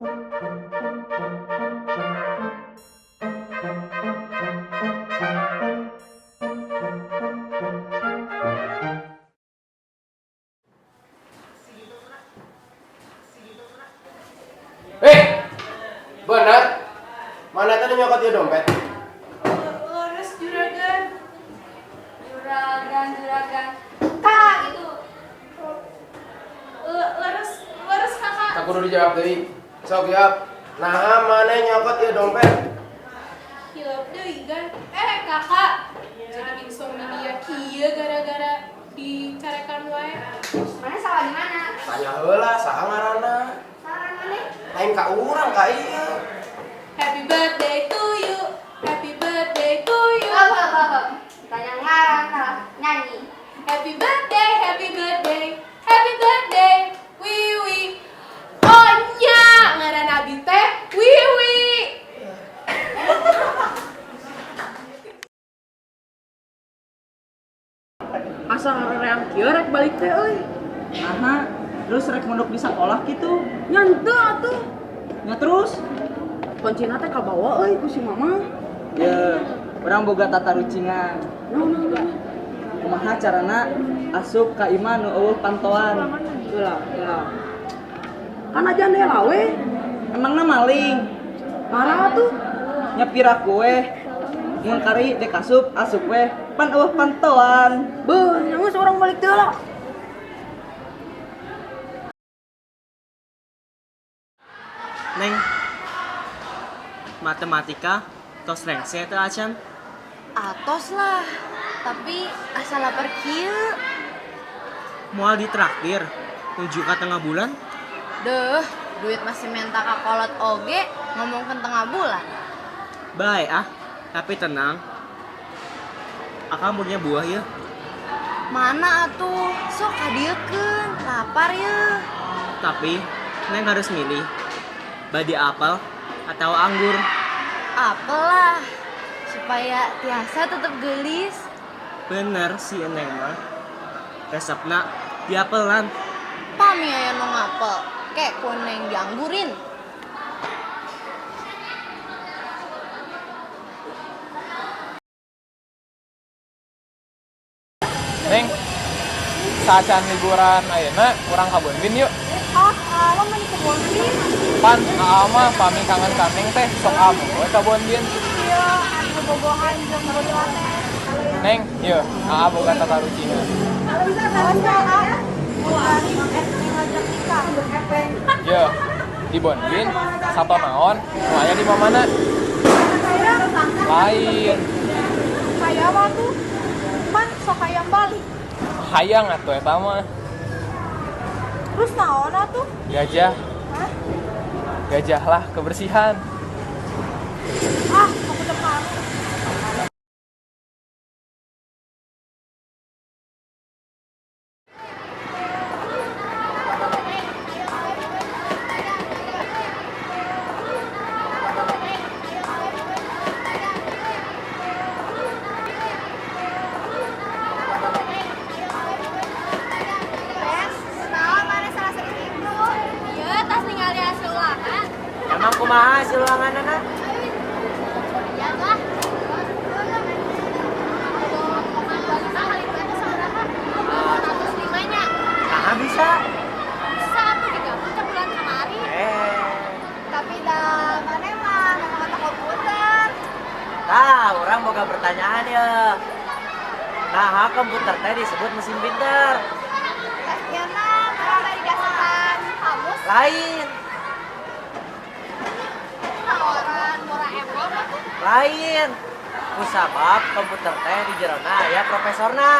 Bener? Mana tadi nyokot dia dompet? Leres juragan. Juragan. Kak, itu. Leres kakak. Aku udah dijawab tadi. Sok jawab. Nah, mana nyokot dia dompet? Hilap deui gan. Kakak. Jadi insomnia kieu gara-gara dicarekan wae. Mana salah di mana? Tanya heula saha ngaranna? Salah mana? Lain ka urang ka ieu. Happy birthday to you. Happy birthday to you. Tanya ngarang salah nyanyi. Happy birthday, happy birthday. Happy birthday. Wiwi. Oh nya, ngaran abi teh Wiwi. Asa ngarereang kieu rek balik teh euy. Aha, terus rek mondok di sekolah gitu. Nya henteu atuh. Ya terus? Kuncina teh kabawa euy ku si mama. Ya, orang boga tata rucingan. Nah. Kumaha carana asup ka imah nu eueuh pantoan. Geula. Kan aja ndela we. Emangna maling. Parah tuh. Nyepira kue. Mun kari dek asup we pan eueuh pantoan. Beuh, nya geus urang balik teh lah. Neng, matematika tos rengse teh acan? Atos lah. Tapi asal lapar kieu. Moal ditraktir 7 ka tengah bulan? Deuh, duit masih menta ka kolot oge ngomongkeun tengah bulan. Bae tapi tenang. Akang punya buah ya. Mana atuh? Sok kadiekeun, lapar ye. Tapi Neng harus milih. Badi apel atau anggur. Apel lah. Supaya tiasa tetep gelis. Bener si Neng mah. Resepna diapelan. Pami aya nu ngapel, kek kuneng dianggurin. Neng, saacan liburan ayeuna urang ka Bonbin yuk. Lo main ke Bonbin? Pan, mah pami kangen ka Neng teh, sok amu we ka Bonbin. Iya, anu bobohan jeung bodoh teh. Neng, yeuh, boga tata rucingan. Yeuh, di Bonbin, sato naon, nu aya di mana? Lain. Saya apa tuh? Man, sok hayang balik. Hayang atuh eta mah. Terus naon atuh? Gajah. Gajah lah kebersihan. Aku depan. Emang kumaha hasil ulanganna? Nah, bisa. Bisa tuh digabung ke bulan kemarin. Tapi dah mana mah mata komputer. Orang boga pertanyaan ya. Nah, komputer teh disebut mesin pinter. Tesnya nah, berapa digasihkan kamus? Lain. Orang murah emang aku. Lain. Kusabab komputer teh di jerona aya profesorna.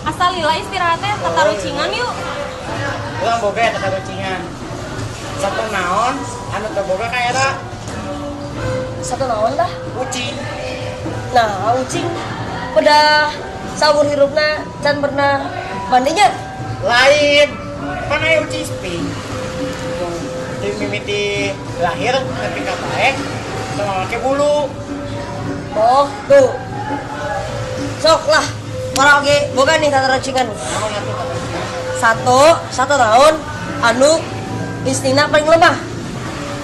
Asal lila istirahatnya tata rucingan yuk. Urang boga tata rucingan. Satu naon anu teu boga ka eta? Satu naon dah? Ucing. Nah, ucing pada saur hirupna can pernah mandinya. Lain. Pan aya ucing sping. Jadi mimiti lahir tapi ka bae sama make bulu. Oh, tuh. Sok lah. Para oge boga nih tata rancingan. Satu tahun anu instingna paling lemah.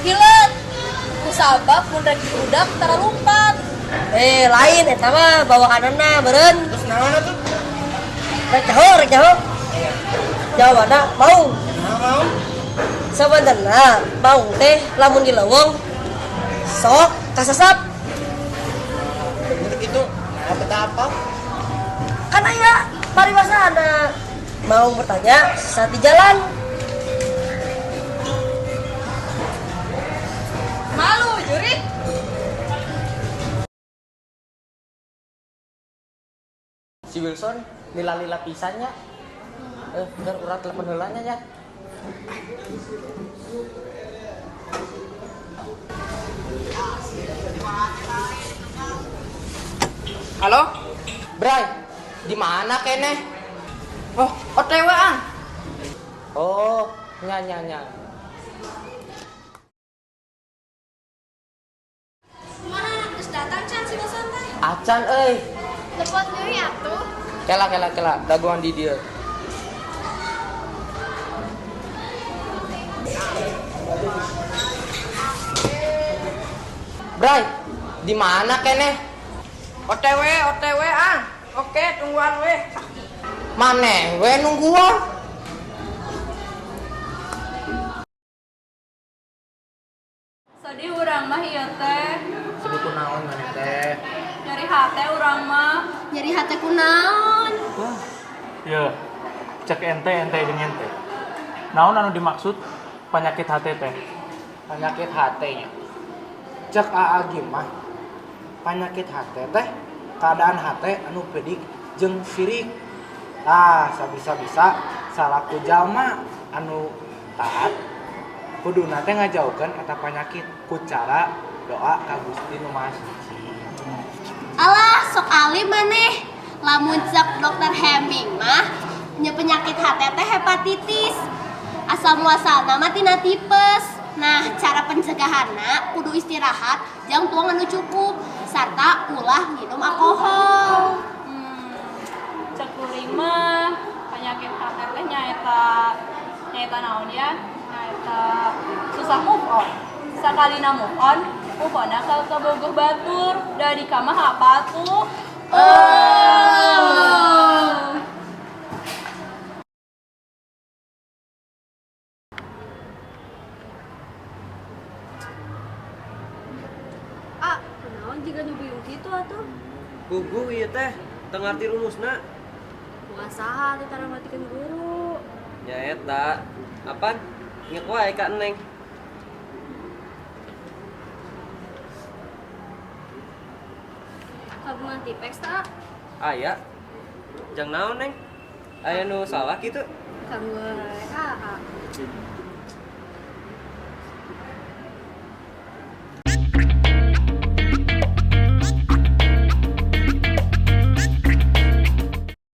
Hilet. Kusabab mun rek budak tara lumpat. Lain eta mah bawaanna beureun. Terus naon atuh? Rek jaho. Jawabanna maung. Mau? Sebenarnya maung teh lamun di leuweung sok kasasap. Untuk itu, nah betapa? Kan aya paribasana. Mau bertanya saat di jalan. Malu, Jurik. Si Wilson lila-lila pisannya. Bentar urang telepon heula nya ya. Halo? Bray, di mana kene? Oh, OTW an. Oh, nya. Kumaha geus datang can si Wilson teh? Acan euy. Lepot deui atuh. Kela daguan di dieu. Bray, di mana kene? OTW an. Oke, tungguan we. Maneh we nungguan? Sadi urang mah ieu teh. Sedih kunaon maneh teh. Nyari hate urang mah. Nyeri hate kunaon? Ya, cek ente jeung ente. Naon anu dimaksud penyakit hati teh? Penyakit hati nya. Cek Aagi mah. Penyakit hati teh keadaan hati anu pedik jeung sirik. Sabisa-bisa salaku jalma anu taat kuduna teh ngajaukeun eta penyakit ku cara doa ka Gusti Nu Maha Suci. Alah, sok alim maneh. Lamun cek dokter Heming mah nya penyakit hate teh hepatitis. Asal muasalna mah tina tipes. Nah, cara pencegahanna kudu istirahat, jang tuang anu cukup, sarta ulah minum alkohol. Cek kuring mah penyakit hate teh nyaeta naon ya? Nyaeta susah move on. Sakalina move on ka bogoh batur. Dari kamah apa tuh? Kunaon jiga nu buyung kitu atuh? Gugu ieu teh teu ngarti rumusna. Kuasaha teh tara matikeun guru. Ya eta. Apaan? Inget wae ka Neng. Kagungan tipex ta? Aya. Jang naon Neng? Aya nu salah kitu. Kagungan AA.